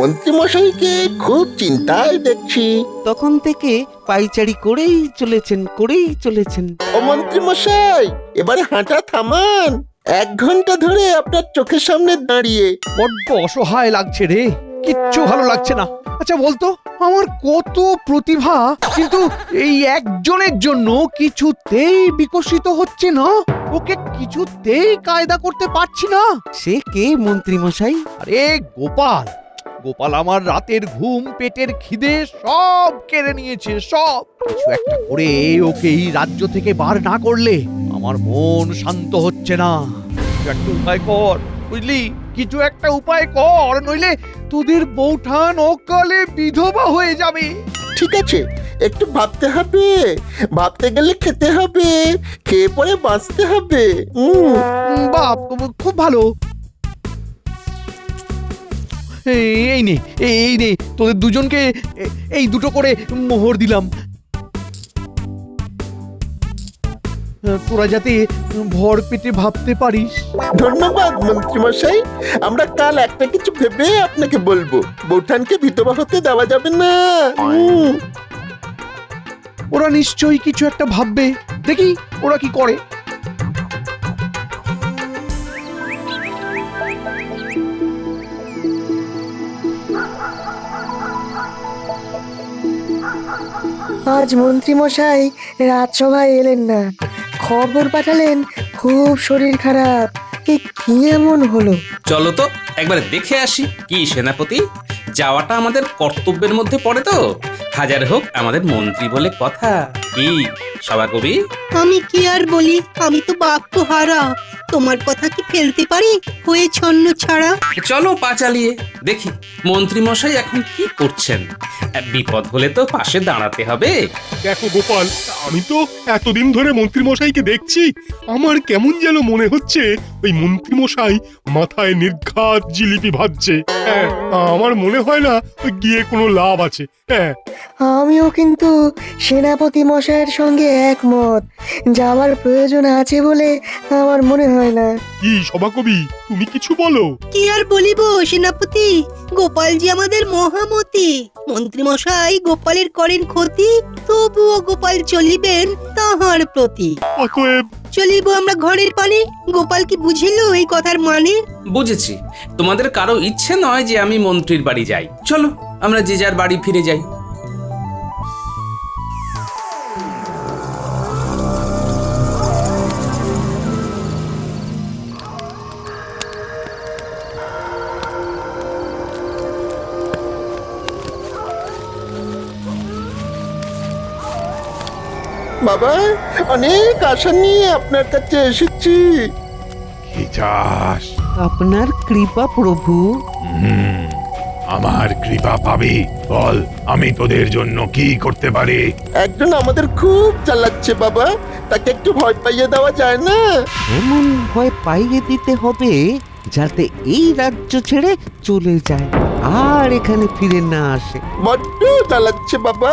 মন্ত্রী মশাইকে খুব চিন্তায় দেখছি। তখন থেকে পাইচারি করেই চলেছেন। ও মন্ত্রী মশাই, এবারে হাঁটা থামান। 1 ঘন্টা ধরে আপনার চোখের সামনে দাঁড়িয়ে। বড্ড অসহায় লাগছে রে, কিচ্ছু ভালো লাগছে না। আচ্ছা বলতো, আমার কত প্রতিভা, কিন্তু এই একজনের জন্য কিছুতেই বিকশিত হচ্ছে না। ওকে কিছুতেই কায়দা করতে পারছি না। সে কে মন্ত্রী মশাই? আরে গোপাল। গোপাল আমার রাতের ঘুম, পেটের খিদে সব কেড়ে নিয়েছে, সব। কিছু একটা করে ওকে এই রাজ্য থেকে বার না করলে আমার মন শান্ত হচ্ছে না। কিছু একটা উপায় কর, বুঝলি? কিছু একটা উপায় কর, নইলে তোদের বউঠান অকালে বিধবা হয়ে যাবে। ঠিক আছে, একটু ভাবতে হবে। ভাবতে গেলে খেতে হবে, খেয়ে পরে বাঁচতে হবে। বাপ, খুব ভালো। এই নে তোদের দুজনকে এই দুটো করে মোহর দিলাম। তোরা যাতে ভর পেটে ভাবতে পারিস। ধন্যবাদ মন্ত্রী মশাই। আমরা কাল একটা কিছু ভেবে আপনাকে বলবো। বৌঠানকে বিধবা হতে দেওয়া যাবে না। ওরা নিশ্চয়ই কিছু একটা ভাববে, দেখি ওরা কি করে। আজ মন্ত্রী মশাই রাজসভায় এলেন না, খবর পাঠালেন খুব শরীর খারাপ। এ কি এমন হলো? চলো তো একবার দেখে আসি। কি সেনাপতি, যাওয়াটা আমাদের কর্তব্যের মধ্যে পড়ে তো। হাজার হোক আমাদের মন্ত্রী বলে কথা। কি সভাকবি? আমি কি আর বলি, আমি তো বাক্য হারা। তোমার কথা কি ফেলতে পারি হয়ে ছন্ন ছাড়া? চলো পা চালিয়ে দেখি মন্ত্রী মশাই এখন কি করছেন। বিপদ হলে তো পাশে দাঁড়াতে হবে। দেখো গোপাল, আমি তো এতদিন ধরে মন্ত্রী মশাইকে দেখছি। আমার কেমন যেন মনে হচ্ছে ওই মন্ত্রী মশাই মাথায় নির্ঘাত জিলিপি ভাজছে। হ্যাঁ, আমার মনে হয় না ওই গিয়ে কোনো লাভ আছে। হ্যাঁ, আমিও কিন্তু সেনাপতি মশাইয়ের সঙ্গে একমত। যাওয়ার প্রয়োজন আছে বলে আমার মনে হয় না। কি সভাকবি, তুমি কিছু বলো। কি আর বলিব সেনাপতি, গোপালজি আমাদের মহামতি। মন্ত্রী মশাই গোপালের করেন ক্ষতি, তবুও গোপাল চলিবেন তাহার প্রতি। অতএব চলিব আমরা ঘরের পানে। গোপাল কি বুঝিল এই কথার মানে? বুঝেছি, তোমাদের কারো ইচ্ছে নয় যে আমি মন্ত্রীর বাড়ি যাই। চলো আমরা যে যার বাড়ি ফিরে যাই। বাবা, অনেক আশা নিয়ে আপনার কাছে এসেছি। কি চাস? আপনার কৃপা প্রভু। আমার কৃপা পাবি? বল, আমি তোদের জন্য কি করতে পারি? একজন আমাদের খুব জ্বালাচ্ছে বাবা, তাকে একটু ভয় পাইয়ে দেওয়া যায় না? এমন ভয় পাইয়ে দিতে হবে যাতে এই রাজ্য ছেড়ে চলে যায় আর এখানে ফিরে না আসে। বড্ড জ্বালাচ্ছে বাবা,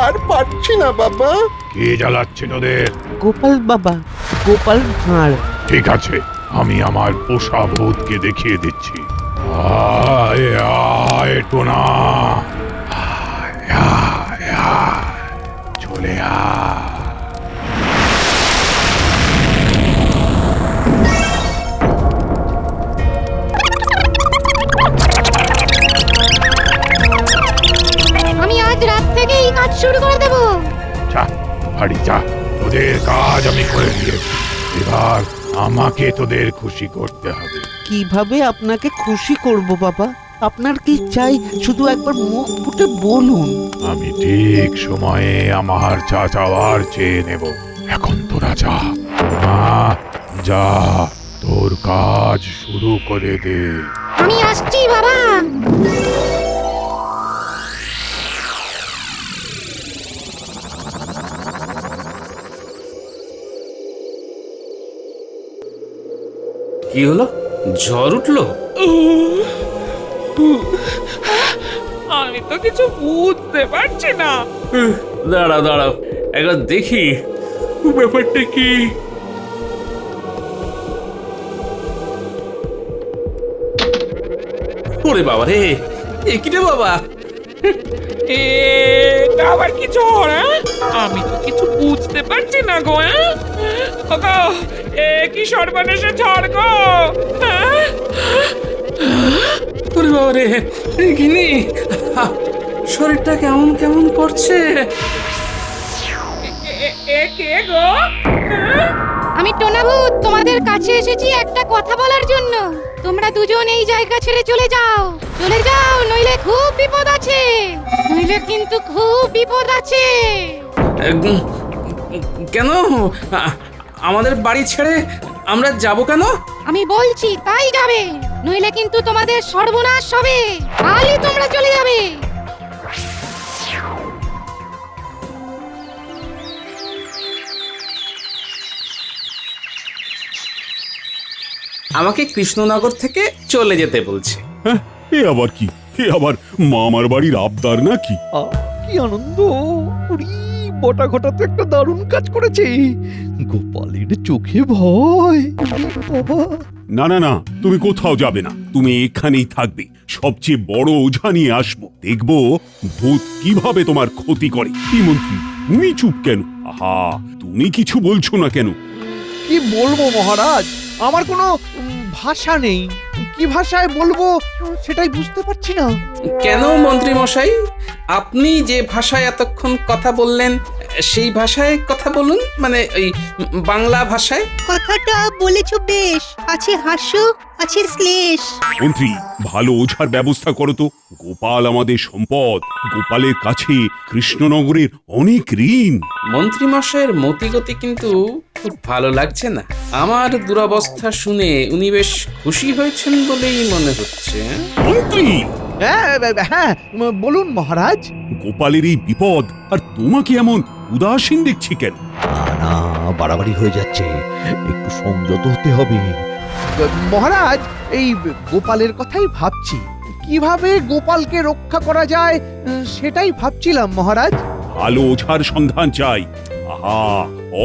আর পারছি না বাবা। কে জ্বালাচ্ছে তোদের? গোপাল বাবা, গোপাল ভাঁড়। ঠিক আছে, আমি আমার পোষা ভূতকে দেখিয়ে দিচ্ছি। আয় আয় টোনা, আয় আয় আয়, চলে আয়। আমি আজ রাত থেকেই কাজ শুরু করে দেব। যা বাড়ি যা, তোদের কাজ আমি করে দিয়েছি। এবার আমাকে তোদের খুশি করতে হবে। কিভাবে আপনাকে খুশি করব বাবা? আপনার কি চাই শুধু একবার মুখ ফুটে বলুন। আমি ঠিক সময়ে আমার যা চাওয়ার চেয়ে নেব। এখন তোরা যা, মা যা, তোর কাজ শুরু করে দে। আমি আসছি বাবা। কি হলো? ঝড় উঠলো? আমি তো কিছু বুঝতে পারছি না। দাঁড়াও দাঁড়াও, একবার দেখি ব্যাপারটা কি। ওরে বাবা রে, কি রে বাবা? এটা আবার কি ঝড়? আমি তো কিছু বুঝতে পারছি না গো। ওগো, কি সর্বনেশে ঝড় গো? ওরে বাবা রে, গিনি শরীরটা কেমন কেমন করছে। কে গো? আমি টোনাভূত তোমাদের কাছে এসেছি একটা কথা বলার জন্য। তোমরা দুজন এই জায়গা ছেড়ে চলে যাও, চলে যাও, নইলে খুব বিপদ আছে, নইলে কিন্তু খুব বিপদ আছে। কেন আমাদের বাড়ি ছেড়ে আমরা যাব কেন? আমি বলছি তাই যাবে, নইলে কিন্তু তোমাদের সর্বনাশ হবে। কালই তোমরা চলে যাবে। আমাকে কৃষ্ণনগর থেকে চলে যেতে বলছে। হ্যাঁ, এ আবার কি? এ আবার মামার বাড়ির আবদার নাকি? কি আনন্দ! উরি, বটা ঘটা তো একটা দারুণ কাজ করেছে। গোপালের চোখে ভয়। বাবা, না না না, তুমি কোথাও যাবে না, তুমি এখানেই থাকবে। সবচেয়ে বড় ওঝা নিয়ে আসবো, দেখবো ভূত কিভাবে তোমার ক্ষতি করে। কি মন্ত্রী, তুমি চুপ কেন? আহা, তুমি কিছু বলছো না কেন? কি বলবো মহারাজ, আমার কোনো ভাষা নেই। কি ভাষায় বলবো সেটাই বুঝতে পারছি না। কেন মন্ত্রী মশাই, আপনি যে ভাষায় এতক্ষণ কথা বললেন সেই ভাষায় কথা বলুন, মানে ওই বাংলা ভাষায়। কথাটা বলেছো বেশ, আছে হাস্য, আছে শ্লেষ। মন্ত্রী, ভালো ওঝার ব্যবস্থা করো তো। গোপাল আমাদের সম্পদ, গোপালের কাছে কৃষ্ণনগরের অনেক ঋণ। মন্ত্রী মশাইয়ের মতিগতি কিন্তু খুব ভালো লাগছে না। আমার দুরবস্থা শুনে উনি বেশ খুশি হয়েছেন বলেই মনে হচ্ছে। মন্ত্রী, হ্যাঁ হ্যাঁ, বলুন মহারাজ। গোপালের এই বিপদ, আর তোমাকে এমন উদাসীন দেখছি কেন? না, বাড়াবাড়ি হয়ে যাচ্ছে, একটু সংযত হতে হবে। মহারাজ, এই গোপালের কথাই ভাবছি, কিভাবে গোপালকে রক্ষা করা যায় সেটাই ভাবছিলাম মহারাজ। ভালো ওঝার সন্ধান চাই। আহা,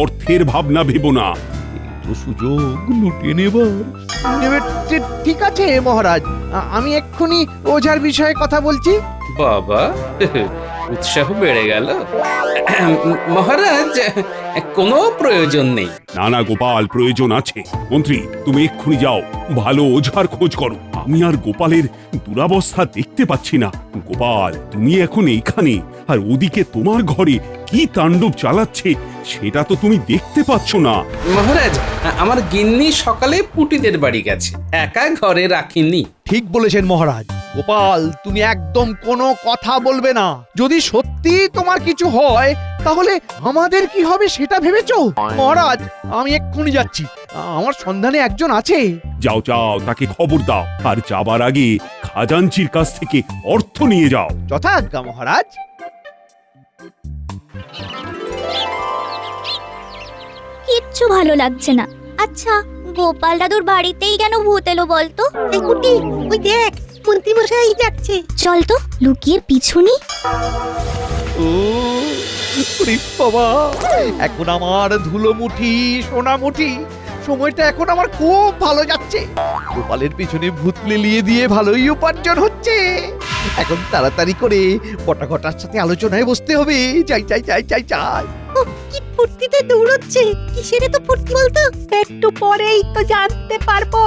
অর্থের ভাবনা ভেবো না। তো সুযোগ লুটিয়ে নেবার। ঠিক আছে মহারাজ, আমি এক্ষুনি ওঝার বিষয়ে কথা বলছি। বাবা, উৎসাহ বেড়ে গেল। মহারাজ, কোনো প্রয়োজন নেই। না না গোপাল, প্রয়োজন আছে। মন্ত্রী, তুমি এক্ষুনি যাও, ভালো ওঝার খোঁজ করো। আমি আর গোপালের দুরাবস্থা দেখতে পাচ্ছি না। গোপাল, তুমি এখন এইখানে, আর ওদিকে তোমার ঘরে কি তাণ্ডব চালাচ্ছে সেটা তো তুমি দেখতে পাচ্ছ না। মহারাজ, আমার গিন্নি সকালে পুটিদের বাড়ি গেছে, একা ঘরে রাখিনি। ঠিক বলেছেন মহারাজ। গোপাল, তুমি একদম কোনো কথা বলবে না। যদি সত্যি তোমার কিছু হয় তাহলে আমাদের কি হবে সেটা ভেবেছো? মহারাজ, আমি এক্ষুনি যাচ্ছি, আমার সন্ধানে একজন আছে। যাও যাও, তাকে খবর দাও, আর যাবার আগে খাজাঞ্চির কাছ থেকে অর্থ নিয়ে যাও। যথাজ্ঞা মহারাজ। কিচ্ছু ভালো লাগছে না। আচ্ছা, গোপাল দাদুর বাড়িতেই কেন ভূত এলো বলতো? এই কুটি, ওই দেখ, মন্ত্রী মশাই যাচ্ছে। চল তো লুকিয়ে পিছু নি। ওরে বাবা, এখন আমার ধুলো মুঠি, সোনা মুঠি, সময়টা এখন আমার খুব ভালো যাচ্ছে। গোপালের পিছনে ভূত লিলিয়ে দিয়ে ভালোই উপার্জন হচ্ছে। এখন তাড়াতাড়ি করে বটাঘটার সাথে আলোচনায় বসতে হবে। যাই যাই যাই যাই যাই। কি ফুর্তিতে দৌড়চ্ছে, কিসের তো ফুর্তি বলতো? একটু পরেই তো জানতে পারবো।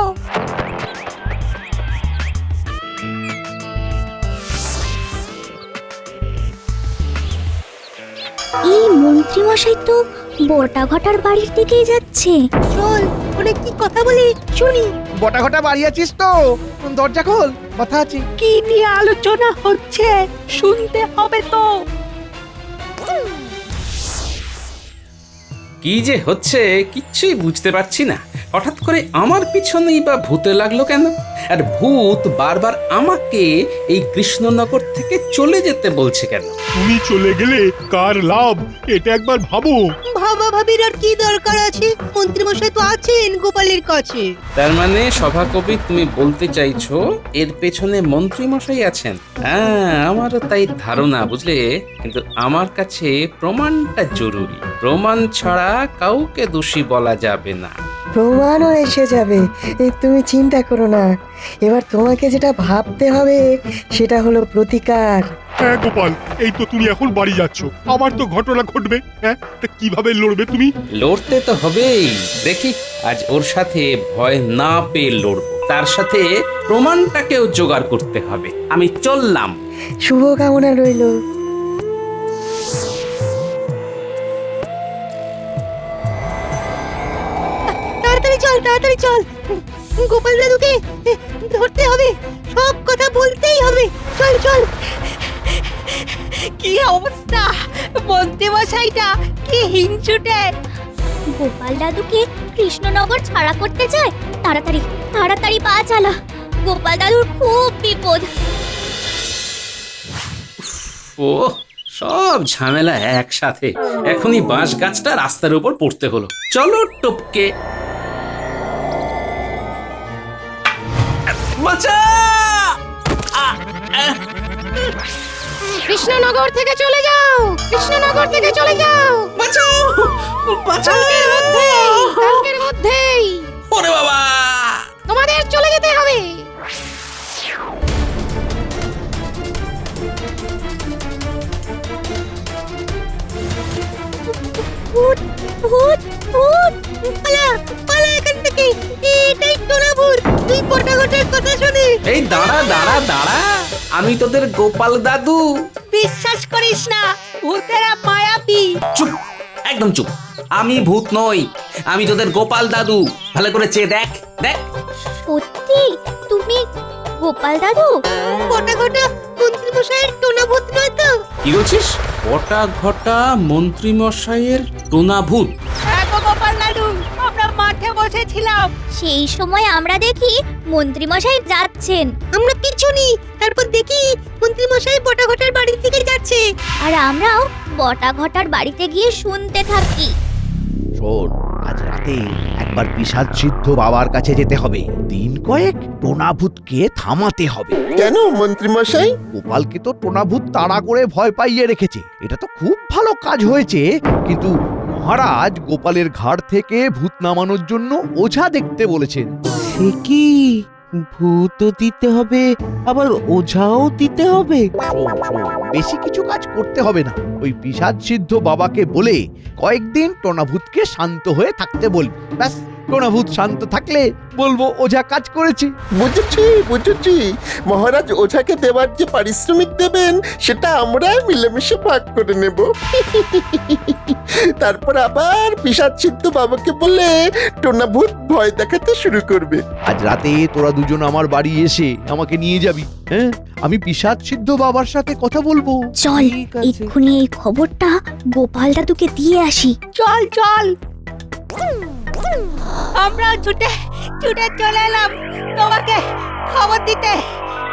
এই মন্ত্রী মশাই তো বটা ঘটার বাড়ির দিকেই যাচ্ছে। চল, অনেক কি কথা বলি শুনি। বটাঘটা বাড়ি আছিস তো? দরজা খোল, কথা আছে। কি নিয়ে আলোচনা হচ্ছে শুনতে হবে তো। কি যে হচ্ছে কিচ্ছুই বুঝতে পারছি না। হঠাৎ করে আমার পিছনেই বা ভূতে লাগলো কেন? আর ভূত বারবার আমাকে এই কৃষ্ণনগর থেকে চলে যেতে বলছে কেন? তুমি চলে গেলে কার লাভ এটা একবার ভাবো। ভাবা ভাবির আর কি দরকার আছে? মন্ত্রী মশাই তো আছেন গোপালের কাছে। তার মানে সভাকবি, তুমি বলতে চাইছো এর পেছনে মন্ত্রী মশাই আছেন? হ্যাঁ, আমারও তাই ধারণা, বুঝলে। কিন্তু আমার কাছে প্রমাণটা জরুরি। প্রমাণ ছাড়া কাউকে দোষী বলা যাবে না। প্রমাণও এসে যাবে, তুমি চিন্তা করো না। এবার তোমাকে যেটা ভাবতে হবে সেটা হলো প্রতিকার। হ্যাঁ গোপাল, এই তো তুমি এখন বাড়ি যাচ্ছ, আবার তো ঘটনা ঘটবে। হ্যাঁ, তা কিভাবে লড়বে তুমি? লড়তে তো হবেই। দেখি আজ ওর সাথে ভয় না পেয়ে লড়বো, তার সাথে প্রমাণটাকেও জোগাড় করতে হবে। আমি চললাম। শুভকামনা রইল। তাড়াতাড়ি চল, তাড়াতাড়ি চল। গোপাল দাদুকে ধরতে হবে, সব কথা বলতেই হবে। চল চল। কি অবস্থা, মন্ত্রী মশাইটা কি হিংসুটে! গোপাল দাদুকে কৃষ্ণনগর ছাড়া করতে চায়। তাড়াতাড়ি তাড়াতাড়ি পা চালা, গোপাল দাদুর খুব বিপদ। ও সব ঝামেলা একসাথে। এখনই বাঁশ গাছটা রাস্তার উপর পড়তে হলো। চলো টপকে। বাঁচা! কৃষ্ণনগর থেকে চলে যাও, কৃষ্ণনগর থেকে চলে যাও। বাঁচাও! বাঁচাও! কালকের মধ্যেই ওরে বাবা! তোমাদের চলে যেতে হবে। ভূত ভূত ভূত! পালা পালা এখান থেকে। এটাই টোনা ভূত। তুই পটাঘটের কথা শুনে। এই দাঁড়া দাঁড়া দাঁড়া, আমি তোদের গোপাল দাদু। বিশ্বাস করিস না, ভূতেরা মায়াবী। চুপ, একদম চুপ। আমি ভূত নই, আমি তোদের গোপাল দাদু। ভালো করে চেয়ে দেখ দেখ। সত্যি তুমি গোপাল দাদু? পটাঘটা মন্ত্রী মশাইয়ের টোনা ভূত নয় তো? কি বলছিস? ঘটা ঘটা মন্ত্রী মশাইয়ের টোনা ভূত? হ্যাঁ গো গোপাল দাদু, আমরা মাঠে বসেছিলাম। সেই সময় আমরা দেখি মন্ত্রী মশাই যাচ্ছেন, আমরা পিছু নিই, তারপর দেখি মন্ত্রী মশাই পটাঘটার বাড়ির দিকে যাচ্ছে। আর আমরাও বটা ঘটার বাড়িতে গিয়ে শুনতে থাকি। শোন, আজ রাতে একবার পিশাচ সিদ্ধ বাবার কাছে যেতে হবে। দিন কয়েক টোনাভূতকে থামাতে হবে। কেন মন্ত্রী মশাই? গোপালকে তো টোনাভূত তাড়া করে ভয় পাইয়ে রেখেছে। এটা তো খুব ভালো কাজ হয়েছে, কিন্তু মহারাজ গোপালের ঘাড় থেকে ভূত নামানোর জন্য ওঝা দেখতে বলেছেন। সে কি, ভূতও দিতে হবে আবার ওঝাও দিতে হবে? শোন শোন, বেশি কিছু কাজ করতে হবে না। ওই পিশাচ সিদ্ধ বাবাকে বলে কয়েকদিন টোনাভূতকে শান্ত হয়ে থাকতে বলবি। ব্যাস, টোনাভূত শান্ত থাকলে বলবো ওঝা কাজ করেছে। বুঝেছি বুঝেছি, মহারাজ ওঝাকে দেওয়ার যে পারিশ্রমিক দেবেন সেটা আমরা মিলেমিশে ভাগ করে নেব। তারপর আবার পিশাচ সিদ্ধ বাবাকে বলে টোনাভূত ভয় দেখাতে শুরু করবে। আজ রাতে তোরা দুজন আমার বাড়ি এসে আমাকে নিয়ে যাবি। হ্যাঁ, আমি পিশাচ সিদ্ধ বাবার সাথে কথা বলবো। চল ঠিক আছে। এক্ষুনি এই খবরটা গোপাল দাদুকে দিয়ে আসি। চল চল, আমরা ছুটে ছুটে চলে এলাম তোমাকে খবর দিতে।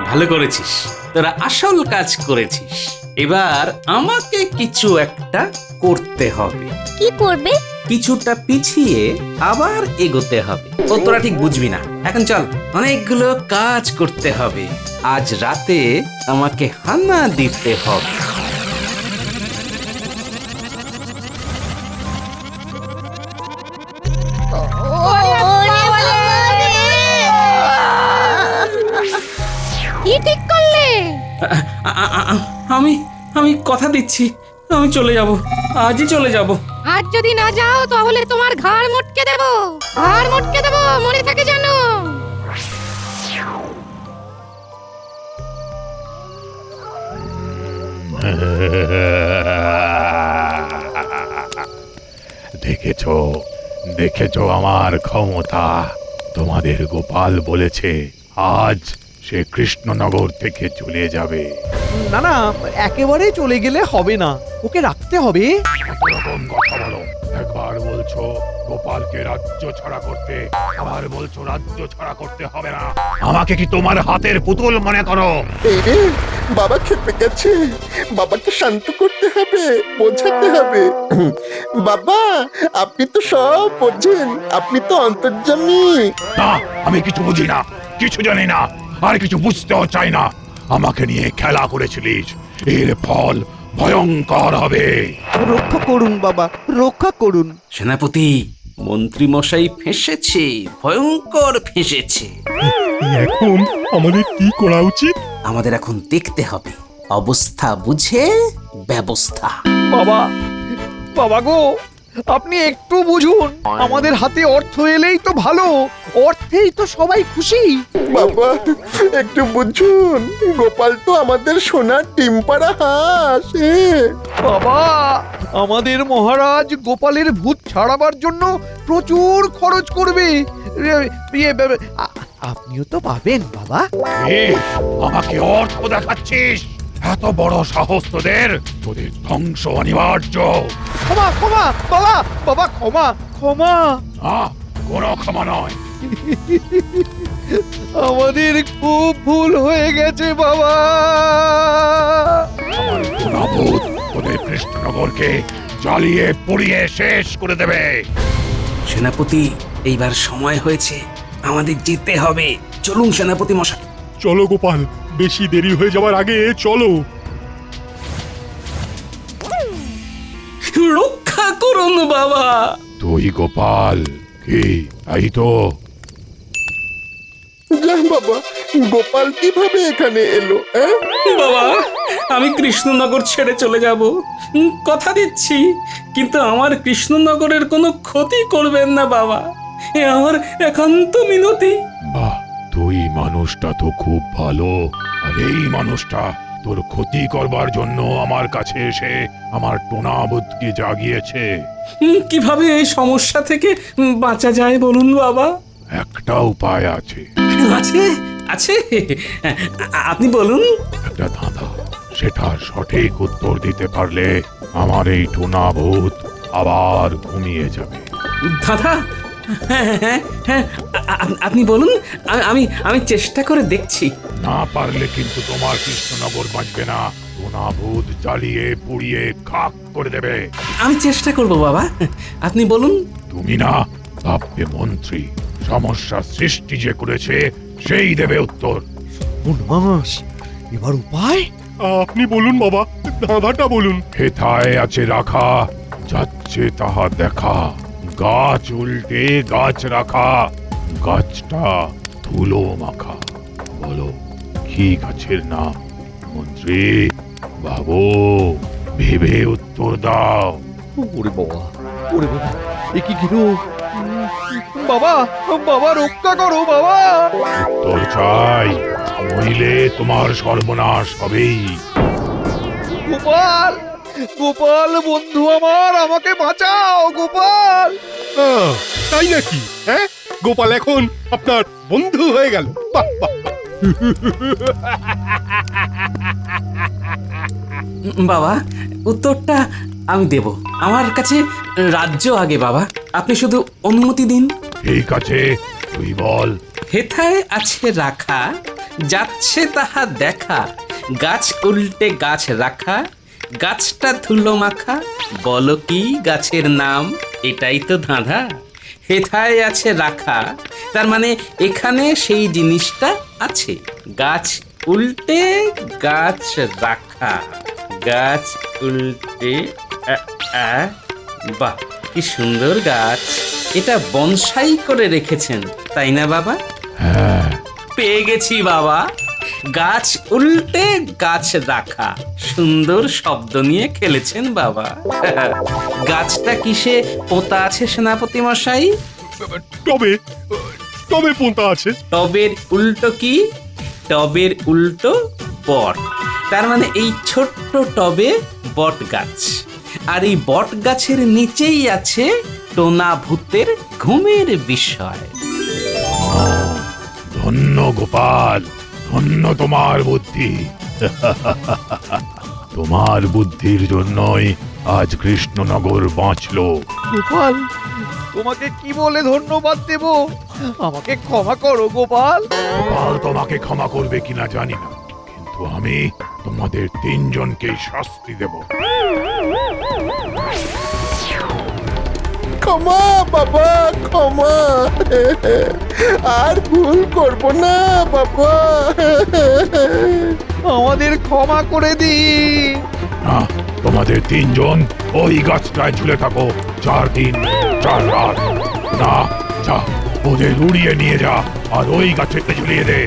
ভালো করেছিস, তোরা আসল কাজ করেছিস। এবার আমাকে কিছু একটা করতে হবে। কি করবে? কিছুটা পিছিয়ে আবার এগোতে হবে। ও তোরা ঠিক বুঝবি না। এখন চল, অনেকগুলো কাজ করতে হবে। আজ রাতে আমাকে হানা দিতে হবে। কি ঠিক করলে? আমি আমি কথা দিচ্ছি, আমি চলে যাব, আজই চলে যাব। আজ যদি না যাও তাহলে তোমার ঘাড় মটকে দেব, ঘাড় মটকে দেব, মনে থাকে জানো। দেখেছো দেখেছো আমার ক্ষমতা? তোমাদের গোপাল বলেছে আজ সে কৃষ্ণনগর থেকে চলে যাবে। না না, একেবারে চলে গেলে হবে না, ওকে রাখতে হবে। এরকম কথা বলো, একবার বলছো গোপালকে রাজ্য ছাড়া করতে, আবার বলছো রাজ্য ছাড়া করতে হবে না। আমাকে কি তোমার হাতের পুতুল মনে করো? এই রে, বাবা খেপে গেছে, বাবাকে শান্ত করতে হবে, বোঝাতে হবে। বাবা, আপনি তো সব বোঝেন, আপনি তো অন্তর্যামী। না, আমি কিছু বুঝি না, কিছু জানি না, আর কিছু বুঝতেও চাই না। আমাকে নিয়ে খেলা করেছিলিস, এর ফল ভয়ঙ্কর হবে। রক্ষা করুন বাবা, রক্ষা করুন। সেনাপতি, মন্ত্রী মশাই ফেঁসেছে, ভয়ঙ্কর ফেঁসেছে। এখন আমাদের কি করা উচিত? আমাদের এখন দেখতে হবে অবস্থা বুঝে ব্যবস্থা। বাবা, বাবা গো, আপনি একটু বুঝুন, আমাদের হাতে অর্থ এলেই তো ভালো, অর্থেই তো সবাই খুশি। বাবা একটু বুঝুন, গোপাল তো আমাদের সোনার ডিম পাড়া হাঁস। বাবা, আমাদের মহারাজ গোপালের ভূত ছাড়াবার জন্য প্রচুর খরচ করবে। আপনিও তো পাবেন বাবা। আমাকে অর্থ দেখাচ্ছিস? এত বড় সাহস তোদের? তোদের ধ্বংস অনিবার্য। ক্ষমা ক্ষমা বাবা, বাবা ক্ষমা ক্ষমা। কোনো ক্ষমা নয়। আমাদের খুব ভুল হয়ে গেছে বাবা। আমার গুণাভূত তোদের কৃষ্ণনগরকে জ্বালিয়ে পুড়িয়ে শেষ করে দেবে। সেনাপতি, এইবার সময় হয়েছে, আমাদের যেতে হবে। চলুন সেনাপতি মশাই। চলো গোপাল, বেশি দেরি হয়ে যাওয়ার আগে চলো। রক্ষা করুন বাবা। তুই গোপাল? কি তাই তো? যা বাবা, গোপাল কিভাবে এখানে এলো? বাবা, আমি কৃষ্ণনগর ছেড়ে চলে যাব, কথা দিচ্ছি। কিন্তু আমার কৃষ্ণনগরের কোনো ক্ষতি করবেন না বাবা, এ আমার একান্ত মিনতি। বাহ, তুই মানুষটা তো খুব ভালো। আর এই মানুষটা তোর ক্ষতি করবার জন্য আমার কাছে এসে আমার টোনাবোধকে জাগিয়েছে। কিভাবে এই সমস্যা থেকে বাঁচা যায় বলুন বাবা? একটা উপায় আছে। আছে আছে, আপনি বলুন। একটা ধাঁধা, সেটা সঠিক উত্তর দিতে পারলে আমার এই টোনাভূত আবার ঘুমিয়ে যাবে। দাদা, হ্যাঁ হ্যাঁ হ্যাঁ, আপনি বলুন, আমি আমি চেষ্টা করে দেখছি। না পারলে কিন্তু তোমার কৃষ্ণনগর বাঁচবে না। টোনাভূত জ্বালিয়ে পুড়িয়ে খাক করে দেবে। আমি চেষ্টা করব বাবা, আপনি বলুন। তুমি না ভাববে মন্ত্রী, সমস্যা সৃষ্টি যে করেছে সেই দেবে উত্তর। মাস, এবার উপায়? আপনি বলুন বাবা, ধাঁধাটা বলুন। হেথায় আছে রাখা, যাচ্ছে তাহা দেখা। গাছ উল্টে গাছ রাখা, গাছটা ধুলো মাখা। বলো কি গাছের নাম? মন্ত্রী ভাবো, ভেবে উত্তর দাও। ওরে বাবা, ওরে বাবা, এ কি গেল? বাবা, বাবা রক্ষা করো বাবা। উত্তর চাই, নইলে তোমার সর্বনাশ হবেই। গোপাল, গোপাল বন্ধু আমার, আমাকে বাঁচাও গোপাল। তাই নাকি? হ্যাঁ, গোপাল এখন আপনার বন্ধু হয়ে গেল। বাহ বাহ। বাবা, উত্তরটা আমি দেব। আমার কাছে রাজ্য আগে বাবা, আপনি শুধু অনুমতি দিন। ঠিক আছে, তুই বল। হেথায় আছে রাখা, যাচ্ছে তাহা দেখা। গাছ উল্টে গাছ রাখা, গাছটা ধুলো মাখা। বলো কি গাছের নাম? এটাই তো ধাঁধা। হেথায় আছে রাখা, তার মানে এখানে সেই জিনিসটা আছে। গাছ উল্টে গাছ রাখা, গাছ উল্টে বাহ, কি সুন্দর গাছ! এটা বনসাই করে রেখেছেন তাই না বাবা? হ্যাঁ, পেয়ে গেছি বাবা। গাছ উল্টে গাছ রাখা, সুন্দর শব্দ নিয়ে খেলেছেন বাবা। গাছটা কিসে পোতা আছে সেনাপতি মশাই? টবে, টবে পোঁতা আছে। টবের উল্টো কি? টবের উল্টো বট। তার মানে এই ছোট্ট টবে বট গাছ, আর এই বট গাছের নিচেই আছে টোনা ভূতের ঘুমের বিষয়। ধন্য গোপাল, ধন্য তোমার বুদ্ধি। তোমার বুদ্ধির জন্যই আজ কৃষ্ণনগর বাঁচলো। গোপাল, তোমাকে কি বলে ধন্যবাদ দেব? আমাকে ক্ষমা করো গোপাল। গোপাল তোমাকে ক্ষমা করবে কিনা জানি না, কিন্তু আমি তোমাদের তিনজনকে শাস্তি দেব। ক্ষমা বাবা, ক্ষমা। আর ভুল করব না বাবা। আমাদের ক্ষমা করে দিন। না, তোমাদের তিনজন ওই গাছটায় ঝুলে থাকো 4 দিন 4 রাত। না, যা ওদের উড়িয়ে নিয়ে যা আর ওই গাছে ঝুলিয়ে দে।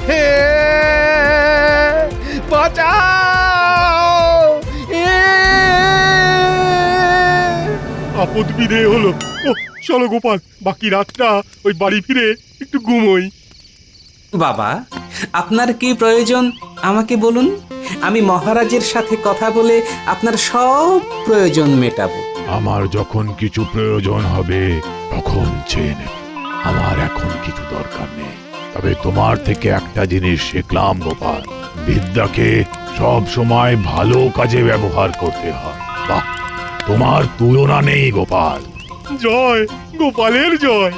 হে বাঁচাও! আপদ বিদেয় হলো। ও চলো গোপাল, বাকি রাতটা ওই বাড়ি ফিরে একটু ঘুমোই। বাবা, আপনার কি প্রয়োজন আমাকে বলুন, আমি মহারাজের সাথে কথা বলে আপনার সব প্রয়োজন মেটাবো। আমার যখন কিছু প্রয়োজন হবে তখন চেয়ে নেব। আমার এখন কিছু দরকার নেই। তবে তোমার থেকে একটা জিনিস শিখলাম গোপাল, বিদ্যাকে সব সময় ভালো কাজে ব্যবহার করতে হয়। বাহ, তোমার তুলনা নেই গোপাল। জয় গোপালের জয়।